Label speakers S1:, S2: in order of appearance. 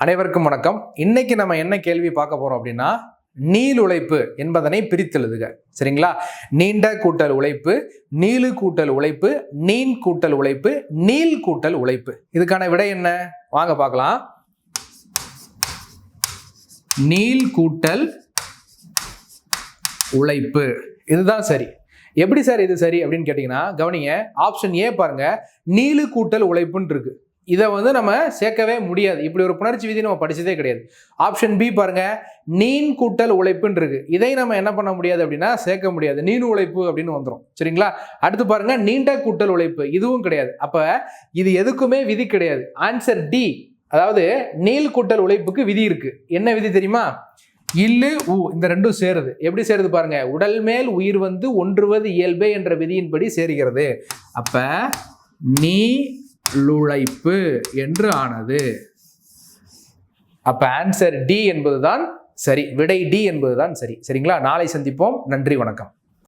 S1: அனைவருக்கும் வணக்கம். இன்னைக்கு நம்ம என்ன கேள்வி பார்க்க போறோம் அப்படின்னா, நீள் உழைப்பு என்பதனை பிரித்தெழுதுக. சரிங்களா? நீண்ட கூட்டல் உழைப்பு, நீளு கூட்டல் உழைப்பு, நீன் கூட்டல் உழைப்பு, நீள் கூட்டல் உழைப்பு. இதுக்கான விடை என்ன? வாங்க பார்க்கலாம். நீள் கூட்டல் உழைப்பு, இதுதான் சரி. எப்படி சார் இது சரி அப்படின்னு கேட்டீங்கன்னா, கவனிங்க. ஆப்ஷன் ஏ பாருங்க, நீளு கூட்டல் உழைப்புன்னு இருக்கு. இதை நம்ம சேர்க்கவே முடியாது. இப்படி ஒரு புணர்ச்சி விதி நம்ம படிச்சதே கிடையாது. ஆப்ஷன் பி பாருங்க, நீன் கூட்டல் உழைப்புன்னு இருக்கு. இதை நம்ம என்ன பண்ண முடியாது அப்படின்னா சேர்க்க முடியாது. நீள் உழைப்பு அப்படின்னு வந்துடும். சரிங்களா? அடுத்து பாருங்க, நீண்ட கூட்டல் உழைப்பு, இதுவும் கிடையாது. அப்ப இது எதுக்குமே விதி கிடையாது. ஆன்சர் டி, அதாவது நீள் கூட்டல் உழைப்புக்கு விதி இருக்கு. என்ன விதி தெரியுமா? இல்லு உ, இந்த ரெண்டும் சேருது. எப்படி சேருது பாருங்க. உடல் மேல் உயிர் வந்து ஒன்றுவது இயல்பே என்ற விதியின்படி சேருகிறது. அப்ப நீளுழைப்பு என்று ஆனது. அப்ப ஆன்சர் டி என்பதுதான் சரி. விடை டி என்பதுதான் சரி. சரிங்களா? நாளை சந்திப்போம். நன்றி, வணக்கம்.